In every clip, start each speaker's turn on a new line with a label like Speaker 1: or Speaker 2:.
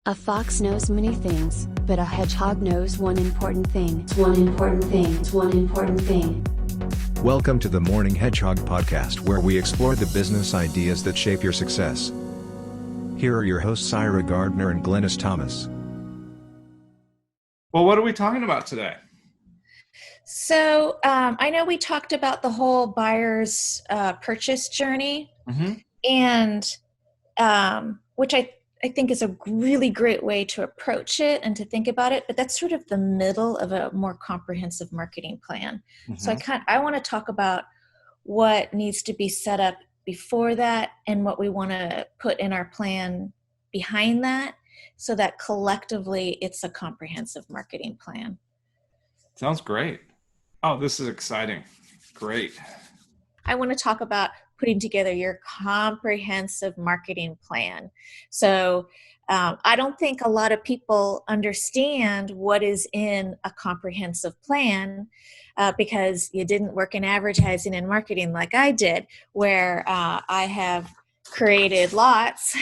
Speaker 1: A fox knows many things, but a hedgehog knows one important thing. It's one important thing. It's one important thing.
Speaker 2: Welcome to the Morning Hedgehog podcast, where we explore the business ideas that shape your success. Here are your hosts, Ira Gardner and Glynns Thomas.
Speaker 3: Well, what are we talking about today?
Speaker 4: So I know we talked about the whole buyer's purchase journey, and which I think is a really great way to approach it and to think about it. But that's sort of the middle of a more comprehensive marketing plan. So I want to talk about what needs to be set up before that and what we want to put in our plan behind that, so that collectively it's a comprehensive marketing plan.
Speaker 3: Sounds great. Oh, this is exciting. Great.
Speaker 4: I want to talk about putting together your comprehensive marketing plan. So I don't think a lot of people understand what is in a comprehensive plan because you didn't work in advertising and marketing like I did, where I have created lots.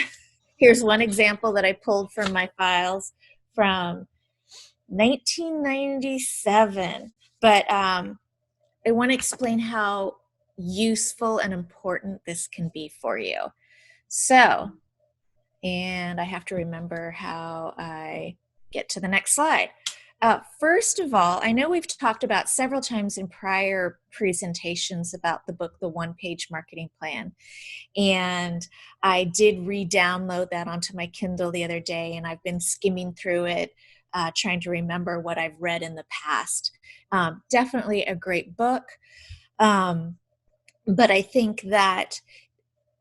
Speaker 4: Here's one example that I pulled from my files from 1997. But I want to explain how useful and important this can be for you. So, and I have to remember how I get to the next slide. First of all, I know we've talked about several times in prior presentations about the book, The One-Page Marketing Plan. And I did re-download that onto my Kindle the other day, and I've been skimming through it, trying to remember what I've read in the past. Definitely a great book. But I think that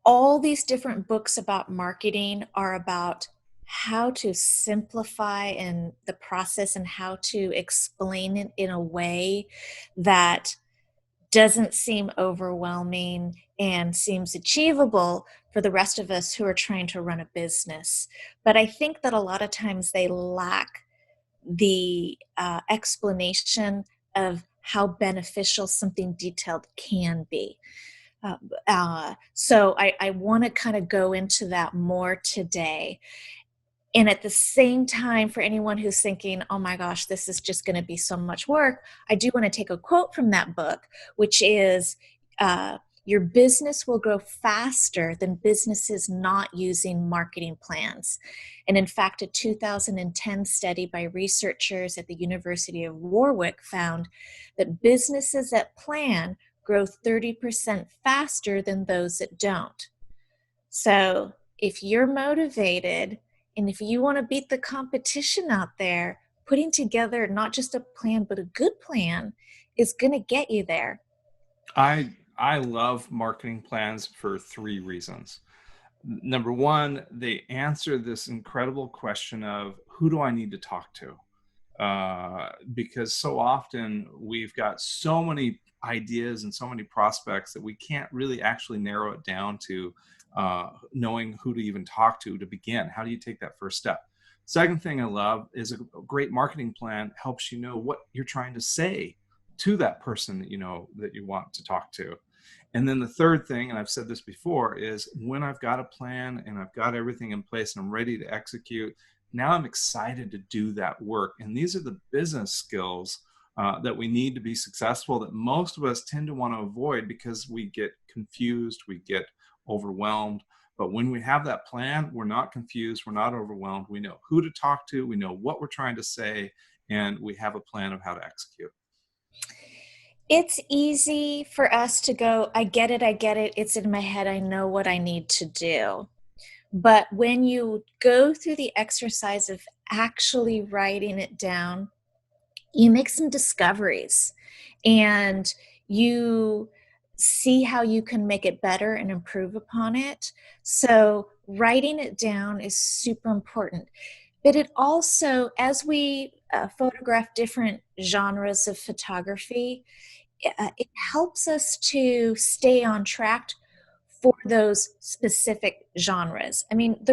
Speaker 4: all these different books about marketing are about how to simplify in the process and how to explain it in a way that doesn't seem overwhelming and seems achievable for the rest of us who are trying to run a business. But I think that a lot of times they lack the explanation of how beneficial something detailed can be. So I want to kind of go into that more today. And at the same time, for anyone who's thinking, oh my gosh, this is just going to be so much work, I do want to take a quote from that book, which is, your business will grow faster than businesses not using marketing plans. And in fact, a 2010 study by researchers at the University of Warwick found that businesses that plan grow 30% faster than those that don't. So if you're motivated and if you want to beat the competition out there, putting together not just a plan, but a good plan is going to get you there.
Speaker 3: I love marketing plans for three reasons. Number one, they answer this incredible question of who do I need to talk to? Because so often we've got so many ideas and so many prospects that we can't really actually narrow it down to knowing who to even talk to begin. How do you take that first step? Second thing I love is a great marketing plan helps you know what you're trying to say to that person that you know that you want to talk to. And then the third thing, and I've said this before, is when I've got a plan and I've got everything in place and I'm ready to execute, now I'm excited to do that work. And these are the business skills that we need to be successful that most of us tend to want to avoid because we get confused, we get overwhelmed. But when we have that plan, we're not confused, we're not overwhelmed. We know who to talk to, we know what we're trying to say, and we have a plan of how to execute.
Speaker 4: It's easy for us to go, I get it, it's in my head, I know what I need to do. But when you go through the exercise of actually writing it down, you make some discoveries and you see how you can make it better and improve upon it. So writing it down is super important. But it also, as we photograph different genres of photography, it helps us to stay on track for those specific genres. I mean,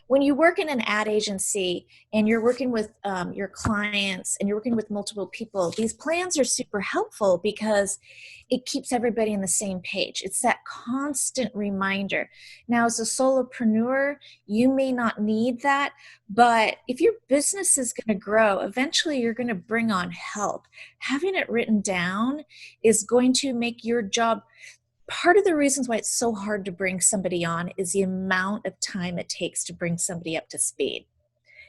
Speaker 4: when you work in an ad agency and you're working with your clients and you're working with multiple people, these plans are super helpful because it keeps everybody on the same page. It's that constant reminder. Now, as a solopreneur, you may not need that, but if your business is going to grow, eventually you're going to bring on help. Having it written down is going to make your job. Part of the reasons why it's so hard to bring somebody on is the amount of time it takes to bring somebody up to speed.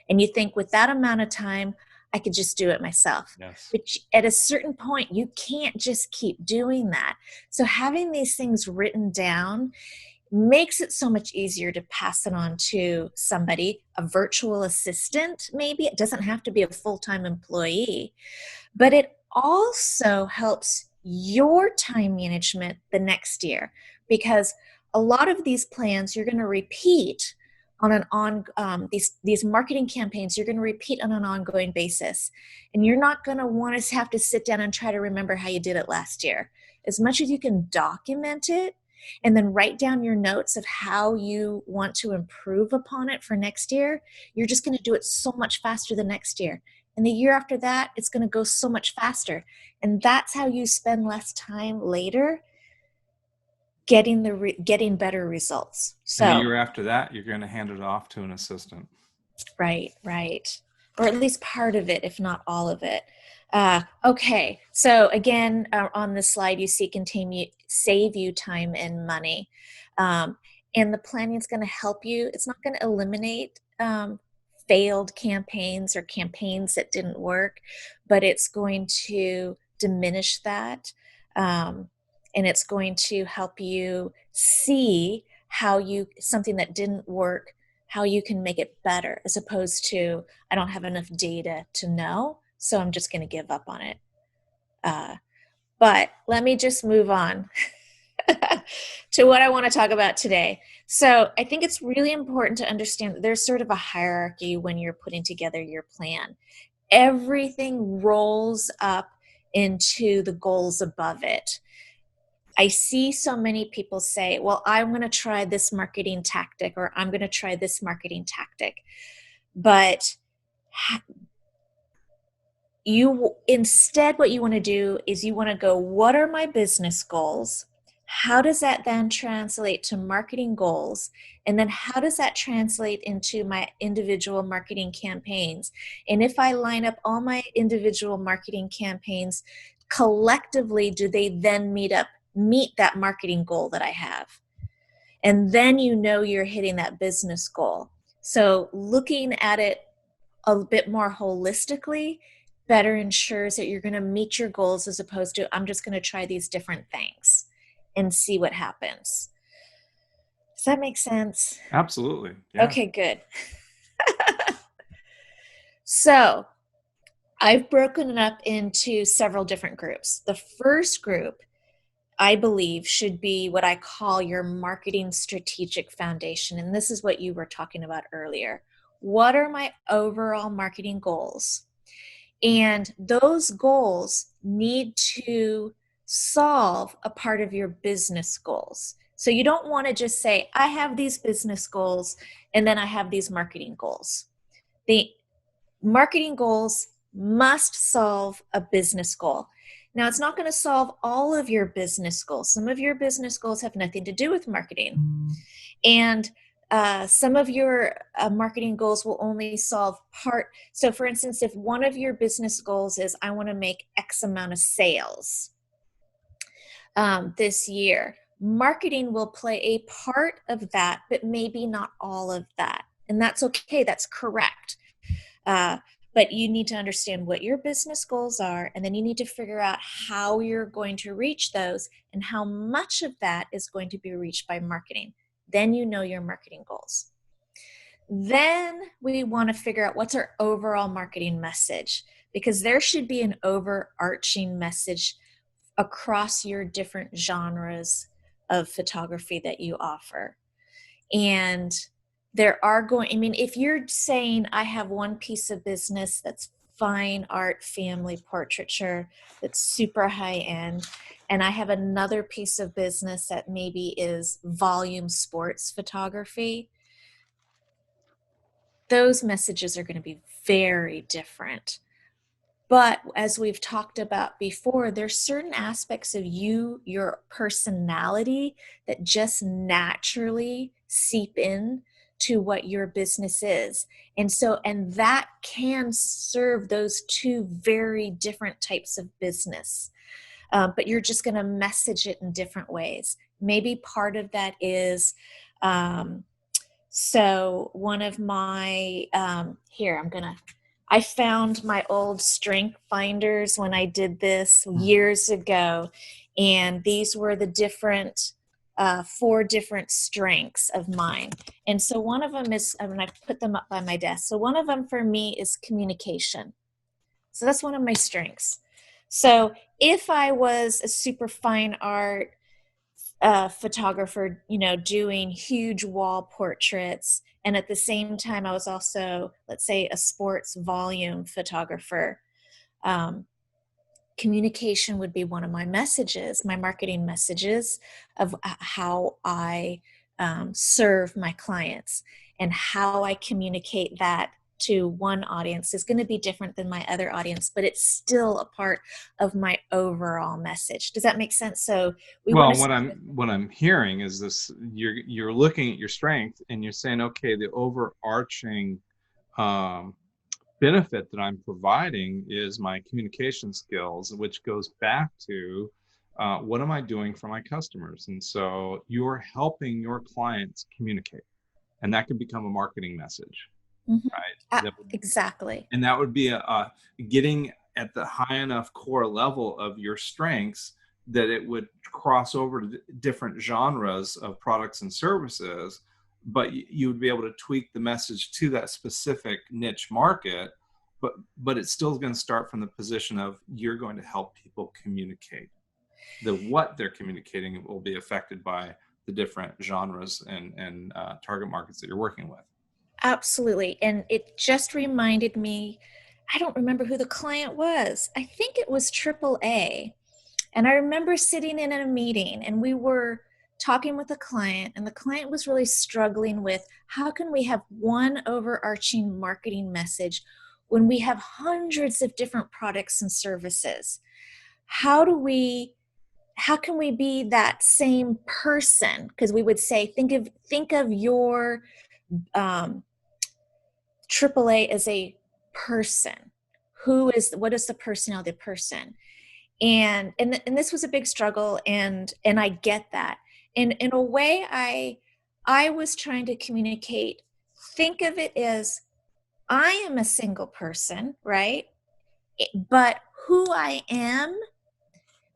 Speaker 4: And you think, with that amount of time, I could just do it myself.
Speaker 3: Yes.
Speaker 4: But at a certain point, you can't just keep doing that. So having these things written down makes it so much easier to pass it on to somebody, a virtual assistant, maybe. It doesn't have to be a full-time employee, but it also helps your time management the next year, because a lot of these plans you're going to repeat on these marketing campaigns you're going to repeat on an ongoing basis, and you're not going to want to have to sit down and try to remember how you did it last year. As much as you can document it and then write down your notes of how you want to improve upon it for next year, you're just going to do it so much faster the next year. And the year after that, it's going to go so much faster. And that's how you spend less time later getting better results. So,
Speaker 3: And the year after that, you're going to hand it off to an assistant.
Speaker 4: Right. Or at least part of it, if not all of it. Okay. So again, on this slide, you see save you time and money. And the planning is going to help you. It's not going to eliminate failed campaigns or campaigns that didn't work, but it's going to diminish that. And it's going to help you see something that didn't work, how you can make it better, as opposed to, I don't have enough data to know, so I'm just going to give up on it. But let me just move on to what I want to talk about today. So I think it's really important to understand that there's sort of a hierarchy when you're putting together your plan. Everything rolls up into the goals above it. I see so many people say, well, I'm going to try this marketing tactic, or I'm going to try this marketing tactic. But instead, what you want to do is you want to go, what are my business goals? How does that then translate to marketing goals? And then how does that translate into my individual marketing campaigns? And if I line up all my individual marketing campaigns collectively, do they then meet that marketing goal that I have? And then you're hitting that business goal. So looking at it a bit more holistically better ensures that you're going to meet your goals, as opposed to, I'm just going to try these different things and see what happens. Does that make sense?
Speaker 3: Absolutely. Yeah.
Speaker 4: Okay, good. So I've broken it up into several different groups. The first group, I believe, should be what I call your marketing strategic foundation. And this is what you were talking about earlier. What are my overall marketing goals? And those goals need to solve a part of your business goals. So you don't want to just say, I have these business goals and then I have these marketing goals. The marketing goals must solve a business goal. Now, it's not going to solve all of your business goals. Some of your business goals have nothing to do with marketing. And some of your marketing goals will only solve part. So for instance, if one of your business goals is, I want to make X amount of sales this year, marketing will play a part of that, but maybe not all of that. And that's okay. That's correct. But you need to understand what your business goals are, and then you need to figure out how you're going to reach those and how much of that is going to be reached by marketing. Then you know your marketing goals. Then we want to figure out what's our overall marketing message, because there should be an overarching message across your different genres of photography that you offer. And if you're saying, I have one piece of business that's fine art family portraiture, that's super high end, and I have another piece of business that maybe is volume sports photography, those messages are going to be very different. But as we've talked about before, there's certain aspects of you, your personality, that just naturally seep in to what your business is. And that can serve those two very different types of business. But you're just going to message it in different ways. Maybe part of that is, so one of my, I found my old strength finders when I did this years ago, and these were the different, 4 different strengths of mine. And so one of them is, I put them up by my desk. So one of them for me is communication. So that's one of my strengths. So if I was a super fine art photographer, doing huge wall portraits, and at the same time I was also, let's say, a sports volume photographer, communication would be one of my messages, my marketing messages of how I serve my clients, and how I communicate that to one audience is going to be different than my other audience, but it's still a part of my overall message. Does that make sense? So
Speaker 3: what I'm hearing is this: you're looking at your strength and you're saying, okay, the overarching benefit that I'm providing is my communication skills, which goes back to what am I doing for my customers? And so you're helping your clients communicate, and that can become a marketing message, right?
Speaker 4: Exactly.
Speaker 3: And that would be a getting at the high enough core level of your strengths that it would cross over to different genres of products and services, but you would be able to tweak the message to that specific niche market. But it's still going to start from the position of you're going to help people communicate. The what they're communicating will be affected by the different genres and target markets that you're working with.
Speaker 4: Absolutely. And it just reminded me, I don't remember who the client was. I think it was AAA. And I remember sitting in a meeting, and we were talking with a client, and the client was really struggling with, how can we have one overarching marketing message when we have hundreds of different products and services? How can we be that same person? Because we would say, think of your AAA as a person. What is the personality of the person? And this was a big struggle, and I get that. And in a way, I was trying to communicate, think of it as, I am a single person, right? But who I am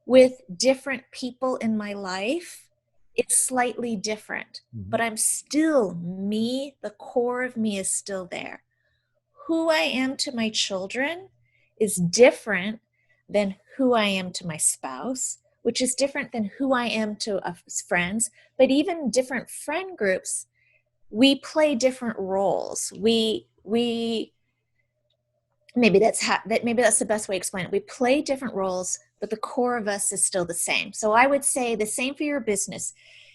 Speaker 4: with different people in my life, it's slightly different. But I'm still me. The core of me is still there. Who I am to my children is different than who I am to my spouse, which is different than who I am to friends. But even different friend groups, we play different roles. We maybe that's the best way to explain it. We play different roles, but the core of us is still the same. So I would say the same for your business.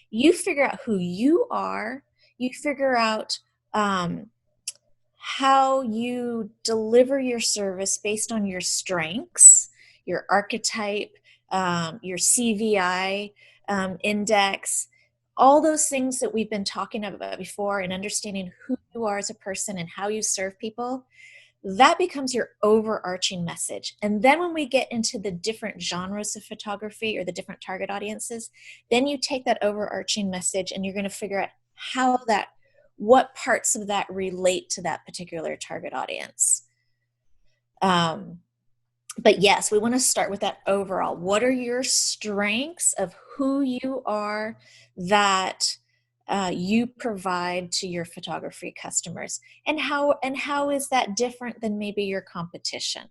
Speaker 4: You figure out who you are. You figure out how you deliver your service based on your strengths, your archetype, your CVI index, all those things that we've been talking about before, and understanding who you are as a person and how you serve people. That becomes your overarching message. And then when we get into the different genres of photography or the different target audiences, then you take that overarching message and you're going to figure out what parts of that relate to that particular target audience. But yes, we want to start with that overall. What are your strengths of who you are that you provide to your photography customers, and how is that different than maybe your competition?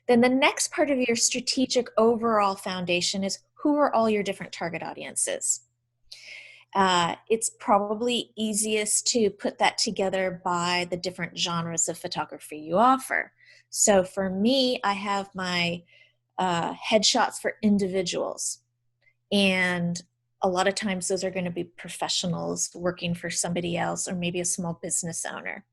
Speaker 4: Then the next part of your strategic overall foundation is, who are all your different target audiences? It's probably easiest to put that together by the different genres of photography you offer. So for me, I have my headshots for individuals. And a lot of times those are going to be professionals working for somebody else or maybe a small business owner.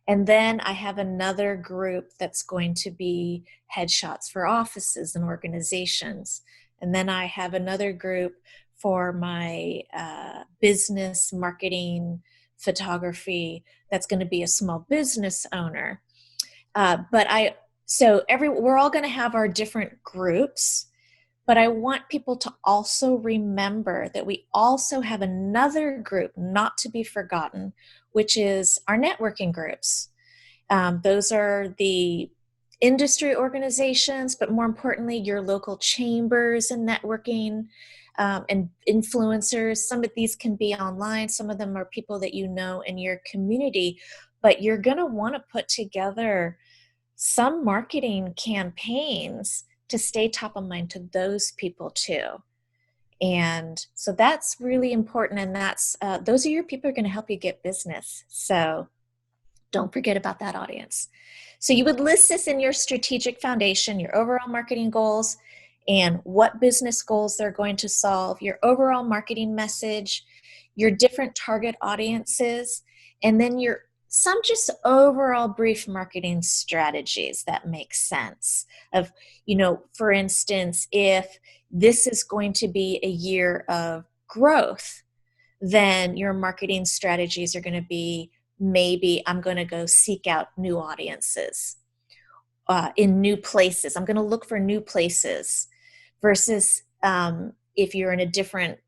Speaker 4: And then I have another group that's going to be headshots for offices and organizations. And then I have another group for my business, marketing, photography, that's going to be a small business owner. We're all going to have our different groups, but I want people to also remember that we also have another group not to be forgotten, which is our networking groups. Those are the industry organizations, but more importantly, your local chambers and networking and influencers. Some of these can be online. Some of them are people that you know in your community, but you're going to want to put together some marketing campaigns to stay top of mind to those people too. And so that's really important. And that's those are your people who are going to help you get business. So don't forget about that audience. So you would list this in your strategic foundation, your overall marketing goals, and what business goals they're going to solve, your overall marketing message, your different target audiences, and then some just overall brief marketing strategies that make sense of, for instance, if this is going to be a year of growth, then your marketing strategies are going to be, maybe I'm going to go seek out new audiences in new places. I'm going to look for new places versus if you're in a different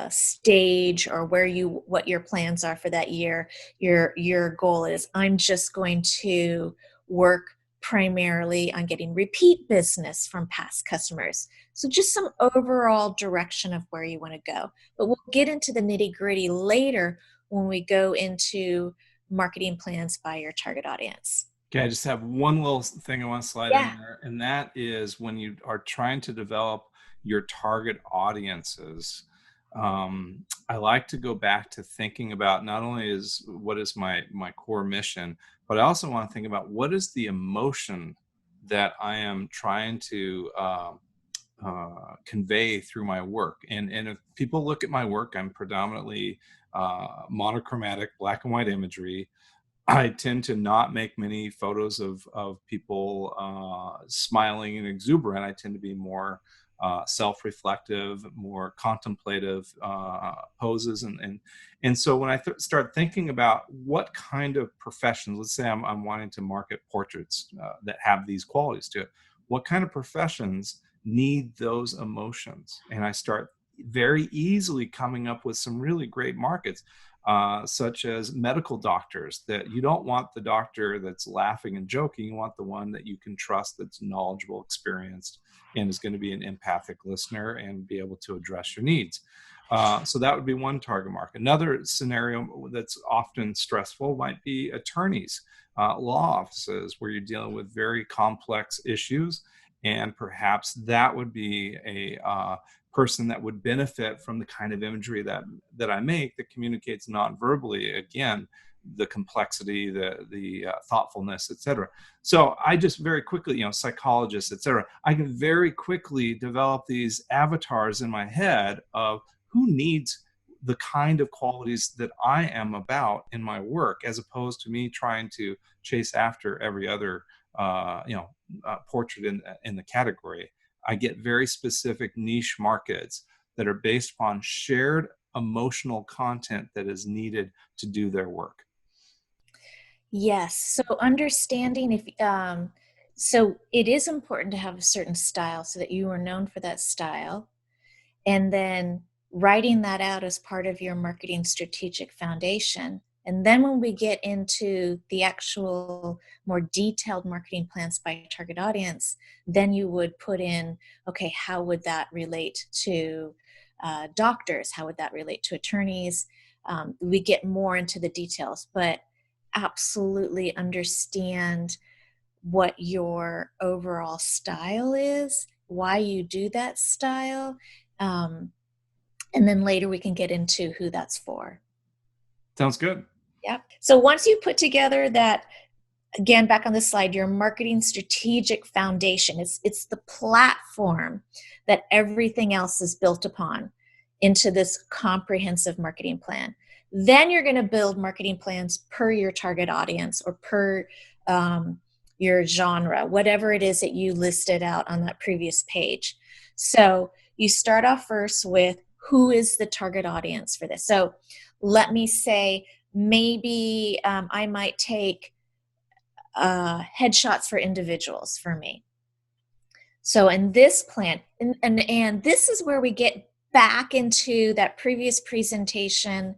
Speaker 4: stage or what your plans are for that year, your goal is, I'm just going to work primarily on getting repeat business from past customers. So just some overall direction of where you want to go. But we'll get into the nitty-gritty later when we go into marketing plans by your target audience.
Speaker 3: Okay, I just have one little thing I want to slide in there, and that is when you are trying to develop your target audiences, I like to go back to thinking about not only what is my core mission, but I also want to think about what is the emotion that I am trying to convey through my work. And if people look at my work, I'm predominantly monochromatic, black and white imagery. I tend to not make many photos of people smiling and exuberant. I tend to be more self-reflective, more contemplative poses, and so when I start thinking about what kind of professions, let's say I'm wanting to market portraits that have these qualities to it, what kind of professions need those emotions? And I start very easily coming up with some really great markets. Such as medical doctors, that you don't want the doctor that's laughing and joking. You want the one that you can trust, that's knowledgeable, experienced, and is going to be an empathic listener and be able to address your needs. So that would be one target market. Another scenario that's often stressful might be attorneys, law offices, where you're dealing with very complex issues. And perhaps that would be a person that would benefit from the kind of imagery that I make that communicates non-verbally. Again, the complexity, the thoughtfulness, etc. So I just very quickly, psychologists, etc. I can very quickly develop these avatars in my head of who needs the kind of qualities that I am about in my work, as opposed to me trying to chase after every other portrait in the category. I get very specific niche markets that are based upon shared emotional content that is needed to do their work.
Speaker 4: Yes. So understanding so it is important to have a certain style so that you are known for that style. And then writing that out as part of your marketing strategic foundation. And then when we get into the actual more detailed marketing plans by target audience, then you would put in, okay, how would that relate to doctors? How would that relate to attorneys? We get more into the details, but absolutely understand what your overall style is, why you do that style. And then later we can get into who that's for.
Speaker 3: Sounds good.
Speaker 4: Yep. So once you put together that again, back on the slide, your marketing strategic foundation. It's the platform that everything else is built upon into this comprehensive marketing plan. Then you're going to build marketing plans per your target audience or per your genre, whatever it is that you listed out on that previous page. So you start off first with who is the target audience for this. So let me say maybe I might take headshots for individuals for me. So in this plan, and this is where we get back into that previous presentation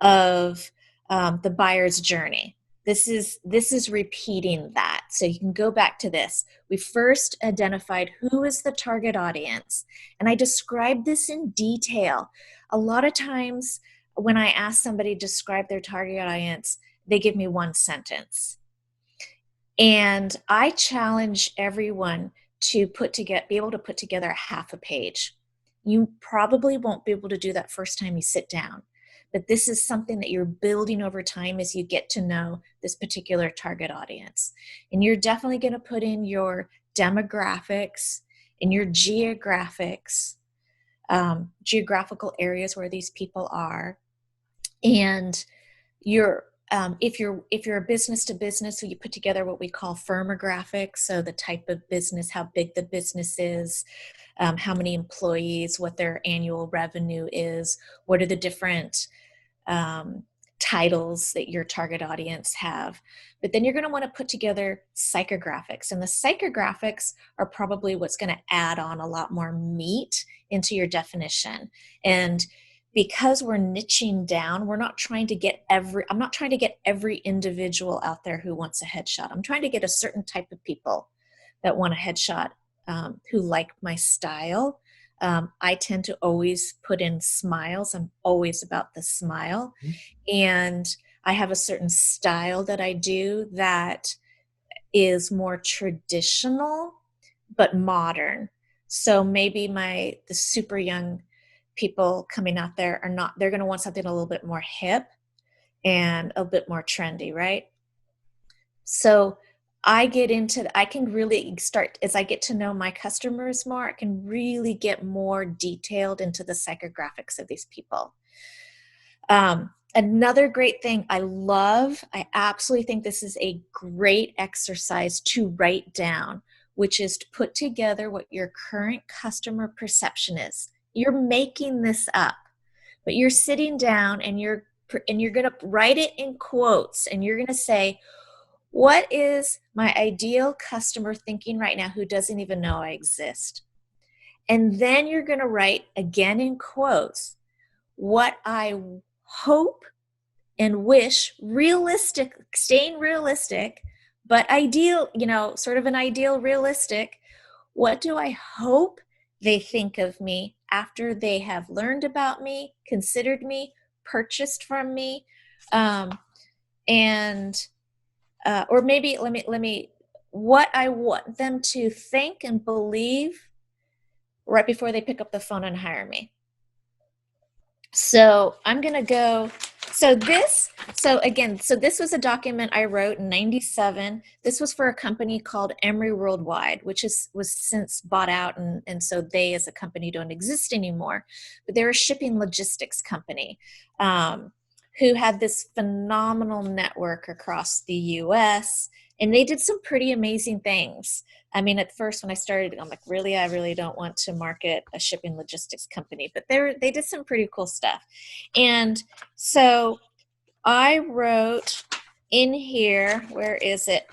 Speaker 4: of the buyer's journey. This is repeating that. So you can go back to this. We first identified who is the target audience, and I described this in detail. A lot of times when I ask somebody to describe their target audience, they give me one sentence. And I challenge everyone to be able to put together half a page. You probably won't be able to do that first time you sit down, but this is something that you're building over time as you get to know this particular target audience. And you're definitely going to put in your demographics and your geographical areas where these people are, and your if you're a business to business, so you put together what we call firmographics, so the type of business, how big the business is, how many employees, what their annual revenue is, what are the different titles that your target audience have. But then you're going to want to put together psychographics, and the psychographics are probably what's going to add on a lot more meat into your definition. And because we're niching down, I'm not trying to get every individual out there who wants a headshot. I'm trying to get a certain type of people that want a headshot, who like my style. I tend to always put in smiles. I'm always about the smile. And I have a certain style that I do that is more traditional, but modern. So maybe the super young people coming out there they're going to want something a little bit more hip and a bit more trendy, right? So I can really start, as I get to know my customers more, I can really get more detailed into the psychographics of these people. Another great thing I absolutely think this is a great exercise to write down, which is to put together what your current customer perception is. You're making this up, but you're sitting down and you're going to write it in quotes, and you're going to say, what is my ideal customer thinking right now who doesn't even know I exist? And then you're going to write again in quotes what I hope and wish, staying realistic, but ideal, sort of an ideal realistic. What do I hope they think of me after they have learned about me, considered me, purchased from me, or maybe let me what I want them to think and believe right before they pick up the phone and hire me. So I'm going to go. So this was a document I wrote in 97. This was for a company called Emery Worldwide, which was since bought out. And so they as a company don't exist anymore. But they're a shipping logistics company who had this phenomenal network across the US. And they did some pretty amazing things. I mean, at first when I started, I'm like, really, I really don't want to market a shipping logistics company, but they did some pretty cool stuff. And so I wrote in here, where is it?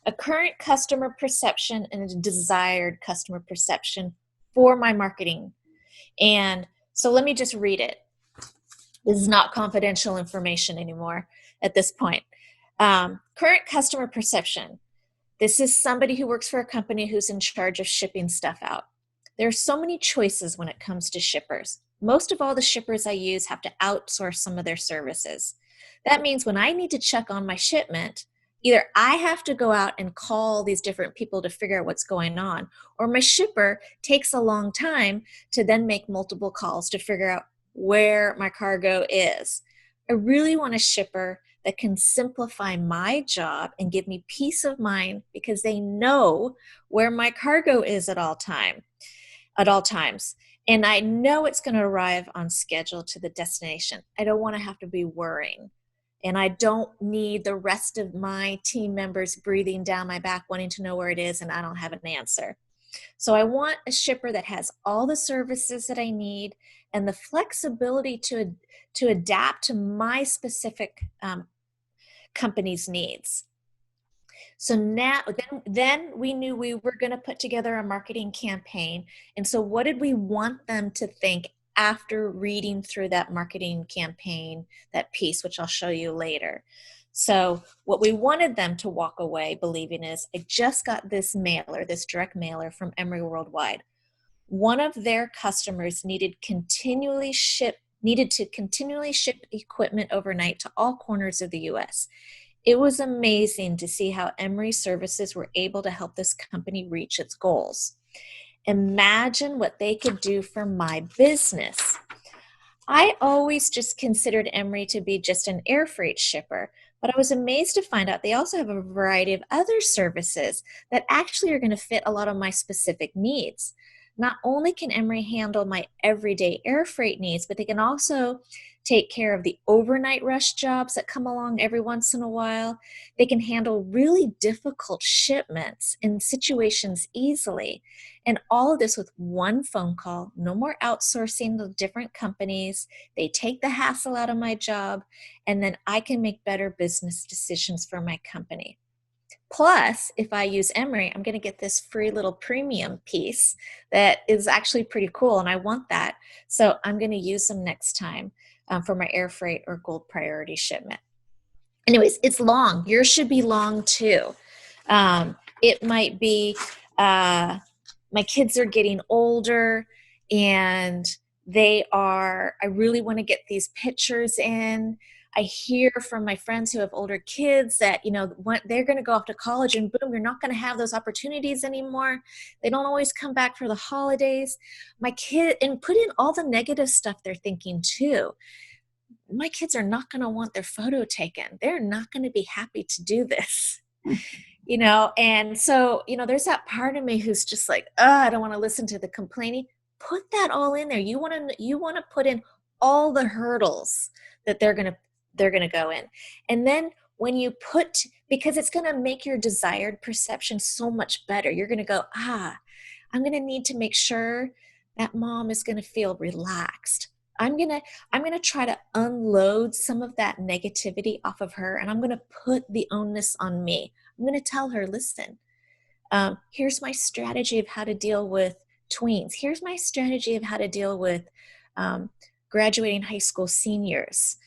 Speaker 4: A current customer perception and a desired customer perception for my marketing. And so let me just read it. This is not confidential information anymore at this point. Current customer perception. This is somebody who works for a company who's in charge of shipping stuff out. There are so many choices when it comes to shippers. Most of all the shippers I use have to outsource some of their services. That means when I need to check on my shipment, either I have to go out and call these different people to figure out what's going on, or my shipper takes a long time to then make multiple calls to figure out where my cargo is. I really want a shipper that can simplify my job and give me peace of mind because they know where my cargo is at all times. And I know it's going to arrive on schedule to the destination. I don't want to have to be worrying. And I don't need the rest of my team members breathing down my back wanting to know where it is and I don't have an answer. So I want a shipper that has all the services that I need and the flexibility to adapt to my specific company's needs. So now, then we knew we were going to put together a marketing campaign. And so what did we want them to think after reading through that marketing campaign, that piece, which I'll show you later? So what we wanted them to walk away believing is, I just got this mailer, this direct mailer from Emory Worldwide. One of their customers needed to continually ship equipment overnight to all corners of the U.S. It was amazing to see how Emory services were able to help this company reach its goals. Imagine what they could do for my business. I always just considered Emory to be just an air freight shipper, but I was amazed to find out they also have a variety of other services that actually are going to fit a lot of my specific needs. Not only can Emory handle my everyday air freight needs, but they can also take care of the overnight rush jobs that come along every once in a while. They can handle really difficult shipments and situations easily. And all of this with one phone call, no more outsourcing to different companies. They take the hassle out of my job, and then I can make better business decisions for my company. Plus, if I use Emory, I'm going to get this free little premium piece that is actually pretty cool, and I want that. So I'm going to use them next time for my air freight or gold priority shipment. Anyways, it's long. Yours should be long too. It might be my kids are getting older and I really want to get these pictures in. I hear from my friends who have older kids that, they're going to go off to college and boom, you're not going to have those opportunities anymore. They don't always come back for the holidays. And put in all the negative stuff they're thinking too. My kids are not going to want their photo taken. They're not going to be happy to do this. And so, there's that part of me who's just like, I don't want to listen to the complaining. Put that all in there. You want to put in all the hurdles that they're going to go in. And then when you because it's going to make your desired perception so much better. You're going to go, I'm going to need to make sure that mom is going to feel relaxed. I'm going to try to unload some of that negativity off of her, and I'm going to put the onus on me. I'm going to tell her, listen, here's my strategy of how to deal with tweens. Here's my strategy of how to deal with graduating high school seniors.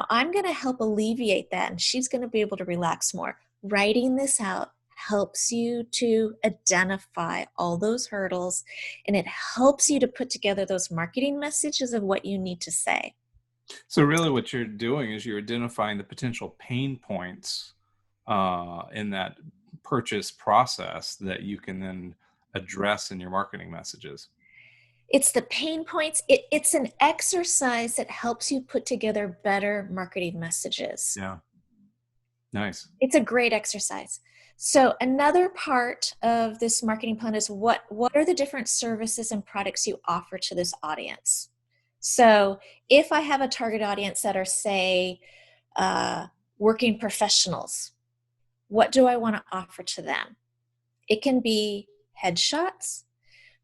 Speaker 4: I'm going to help alleviate that, and she's going to be able to relax more. Writing this out helps you to identify all those hurdles, and it helps you to put together those marketing messages of what you need to say.
Speaker 3: So really what you're doing is you're identifying the potential pain points in that purchase process that you can then address in your marketing messages.
Speaker 4: It's the pain points. It's an exercise that helps you put together better marketing messages.
Speaker 3: Yeah. Nice.
Speaker 4: It's a great exercise. So another part of this marketing plan is what are the different services and products you offer to this audience? So if I have a target audience that are, say, working professionals, what do I want to offer to them? It can be headshots,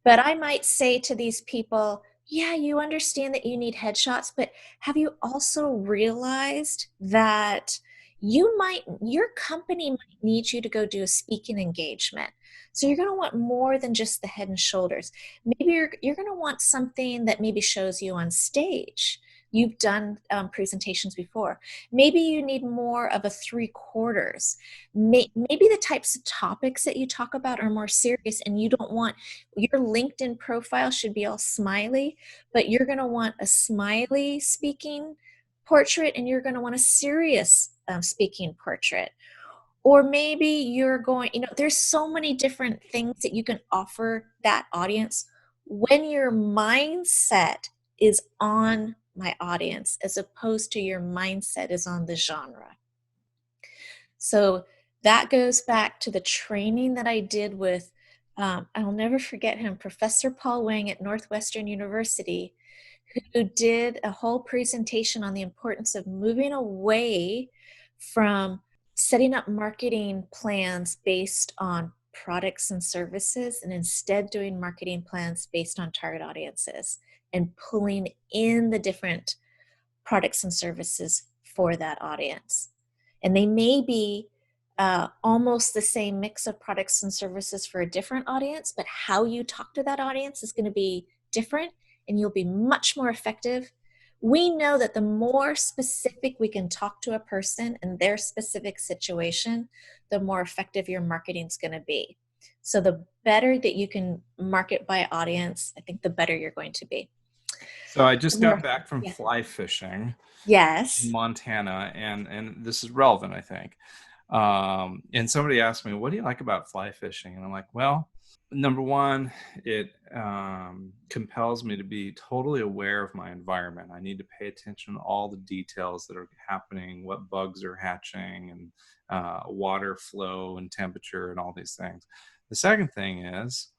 Speaker 4: but I might say to these people, yeah, you understand that you need headshots, but have you also realized that your company might need you to go do a speaking engagement? So you're going to want more than just the head and shoulders. Maybe you're going to want something that maybe shows you on stage. You've done presentations before. Maybe you need more of a 3/4. Maybe the types of topics that you talk about are more serious, and you don't want your LinkedIn profile should be all smiley, but you're going to want a smiley speaking portrait, and you're going to want a serious speaking portrait. Or maybe you're going, there's so many different things that you can offer that audience when your mindset is on my audience, as opposed to your mindset is on the genre. So that goes back to the training that I did with, I'll never forget him, Professor Paul Wang at Northwestern University, who did a whole presentation on the importance of moving away from setting up marketing plans based on products and services, and instead doing marketing plans based on target audiences and pulling in the different products and services for that audience. And they may be almost the same mix of products and services for a different audience, but how you talk to that audience is going to be different, and you'll be much more effective. We know that the more specific we can talk to a person and their specific situation, the more effective your marketing is going to be. So the better that you can market by audience, I think the better you're going to be.
Speaker 3: So I just got back from fly fishing in
Speaker 4: Yes.
Speaker 3: Montana, and this is relevant, I think. And somebody asked me, what do you like about fly fishing? And I'm like, well, number one, it compels me to be totally aware of my environment. I need to pay attention to all the details that are happening, what bugs are hatching, and water flow and temperature and all these things. The second thing is,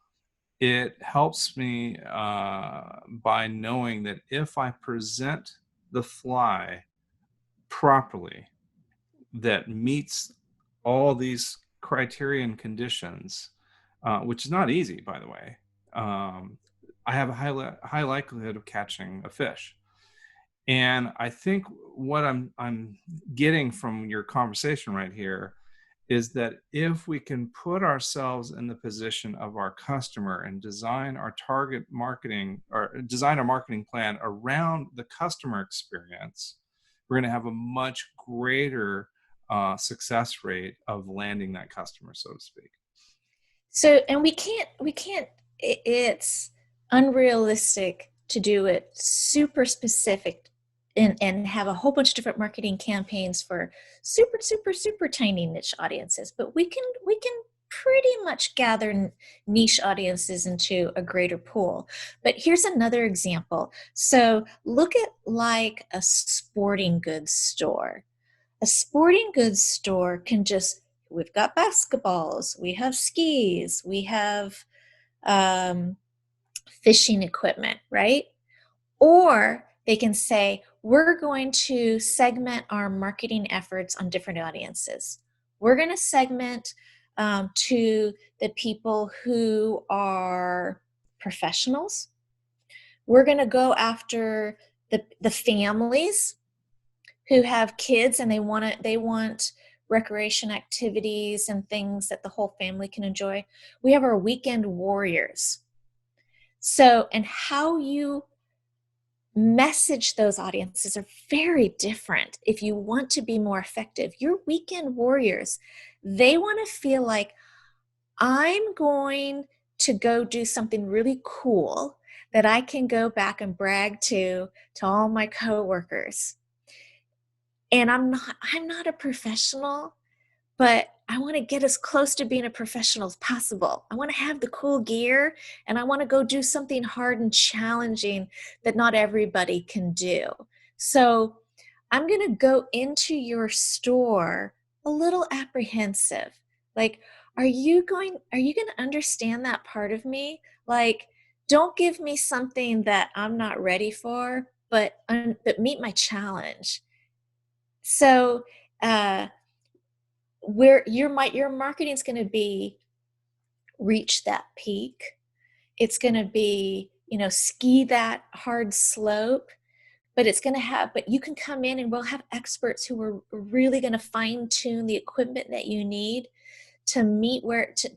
Speaker 3: it helps me by knowing that if I present the fly properly, that meets all these criteria and conditions, which is not easy, by the way, I have a high likelihood of catching a fish. And I think what I'm getting from your conversation right here is that if we can put ourselves in the position of our customer and design our target marketing, or design our marketing plan around the customer experience, we're going to have a much greater success rate of landing that customer, so to speak.
Speaker 4: So, and we can't, it's unrealistic to do it super specific and have a whole bunch of different marketing campaigns for super tiny niche audiences, but we can pretty much gather niche audiences into a greater pool. But here's another example. So look at like a sporting goods store. A sporting goods store can just, we've got basketballs, we have skis, we have fishing equipment, right? Or they can say, we're going to segment our marketing efforts on different audiences. We're going to segment to the people who are professionals. We're going to go after the families who have kids and they want recreation activities and things that the whole family can enjoy. We have our weekend warriors. So, and how you message those audiences are very different. If you want to be more effective, your weekend warriors, they want to feel like, I'm going to go do something really cool that I can go back and brag to all my coworkers. And I'm not a professional, but I want to get as close to being a professional as possible. I want to have the cool gear, and I want to go do something hard and challenging that not everybody can do. So I'm going to go into your store a little apprehensive. Like, are you going to understand that part of me? Like, don't give me something that I'm not ready for, but meet my challenge. So, where your marketing is going to be, reach that peak. It's going to be, ski that hard slope, but you can come in and we'll have experts who are really going to fine tune the equipment that you need to meet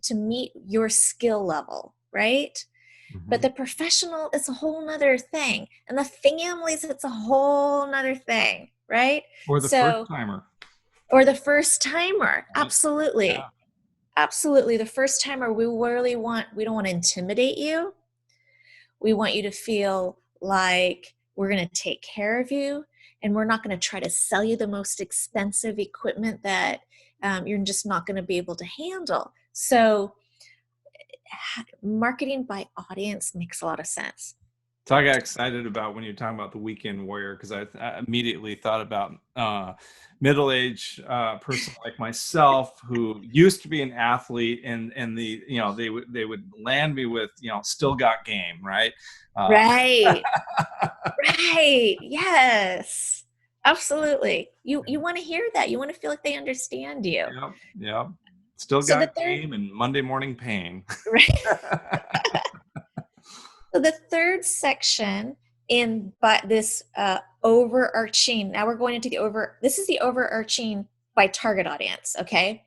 Speaker 4: to meet your skill level, right? Mm-hmm. But the professional, it's a whole nother thing. And the families, it's a whole nother thing, right?
Speaker 3: Or the first timer.
Speaker 4: Or the first timer. Absolutely. Yeah. Absolutely. The first timer, we don't want to intimidate you. We want you to feel like we're going to take care of you, and we're not going to try to sell you the most expensive equipment that you're just not going to be able to handle. So marketing by audience makes a lot of sense.
Speaker 3: So I got excited about when you're talking about the weekend warrior, because I immediately thought about middle-aged person like myself who used to be an athlete, and they would land me with still got game, right?
Speaker 4: Right. Right. Yes. Absolutely. You want to hear that. You want to feel like they understand you.
Speaker 3: Yep, yep. Still
Speaker 4: So the
Speaker 3: got
Speaker 4: third,
Speaker 3: game and Monday morning pain.
Speaker 4: right. So the third section in this overarching, now we're going into this is the overarching by target audience, okay?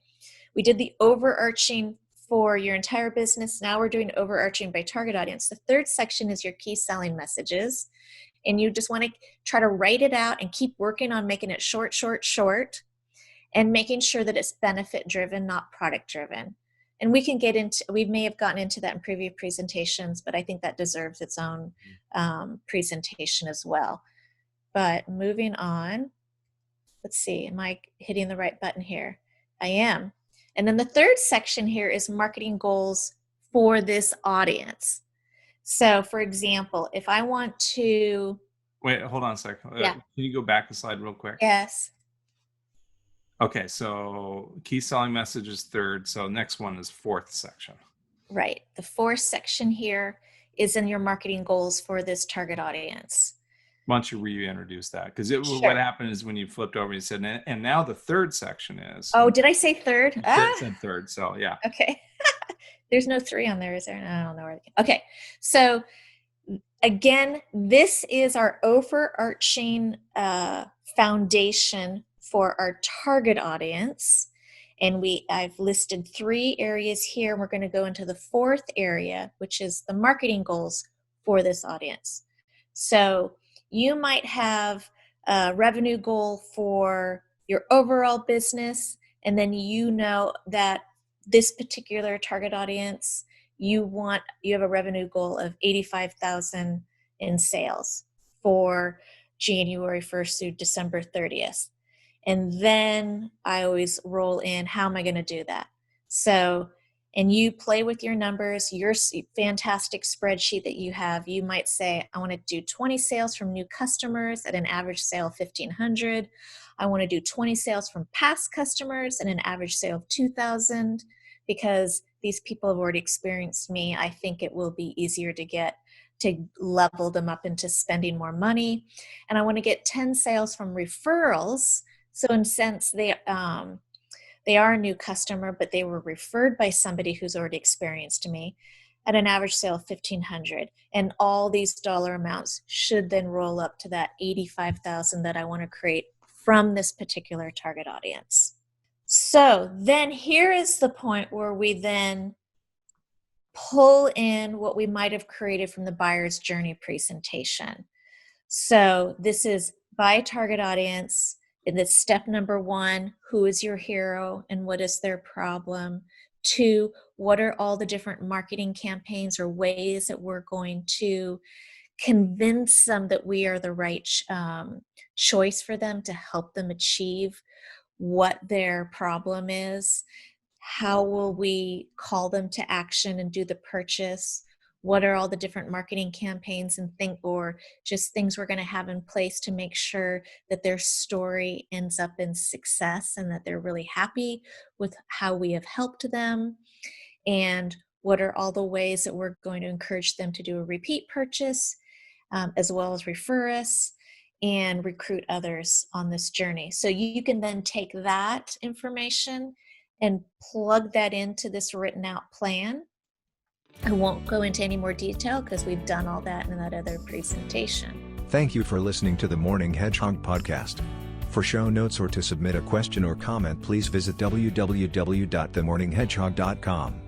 Speaker 4: We did the overarching for your entire business. Now we're doing overarching by target audience. The third section is your key selling messages. And you just want to try to write it out and keep working on making it short, and making sure that it's benefit driven, not product driven. And we may have gotten into that in previous presentations, but I think that deserves its own presentation as well. But moving on, let's see, am I hitting the right button here? I am. And then the third section here is marketing goals for this audience. So for example, if I want to...
Speaker 3: Wait, hold on a second.
Speaker 4: Yeah.
Speaker 3: Can you go back a slide real quick?
Speaker 4: Yes.
Speaker 3: Okay, so key selling message is third. So next one is fourth section.
Speaker 4: Right. The fourth section here is in your marketing goals for this target audience.
Speaker 3: Why don't you reintroduce that? Because
Speaker 4: Sure.
Speaker 3: What happened is when you flipped over, you said, and now the third section is.
Speaker 4: Oh, did I say third?
Speaker 3: It said third, so yeah.
Speaker 4: Okay. There's no 3 on there, is there? I don't know where. Okay. So again, this is our overarching foundation for our target audience. And I've listed 3 areas here. We're going to go into the fourth area, which is the marketing goals for this audience. So you might have a revenue goal for your overall business, and then you know that this particular target audience, you have a revenue goal of $85,000 in sales for January 1st through December 30th. And then I always roll in, how am I going to do that? So, and you play with your numbers, your fantastic spreadsheet that you have. You might say, I want to do 20 sales from new customers at an average sale of $1,500. I want to do 20 sales from past customers at an average sale of $2,000, because these people have already experienced me. I think it will be easier to level them up into spending more money. And I want to get 10 sales from referrals. So in a sense, they are a new customer, but they were referred by somebody who's already experienced me at an average sale of $1,500. And all these dollar amounts should then roll up to that $85,000 that I want to create from this particular target audience. So then here is the point where we then pull in what we might have created from the buyer's journey presentation. So this is by target audience. And that's step number 1, who is your hero and what is their problem? 2, what are all the different marketing campaigns or ways that we're going to convince them that we are the right choice for them to help them achieve what their problem is? How will we call them to action and do the purchase? What are all the different marketing campaigns and things we're going to have in place to make sure that their story ends up in success and that they're really happy with how we have helped them? And what are all the ways that we're going to encourage them to do a repeat purchase, as well as refer us and recruit others on this journey? So you can then take that information and plug that into this written out plan. I won't go into any more detail because we've done all that in that other presentation.
Speaker 2: Thank you for listening to the Morning Hedgehog podcast. For show notes or to submit a question or comment, please visit www.themorninghedgehog.com.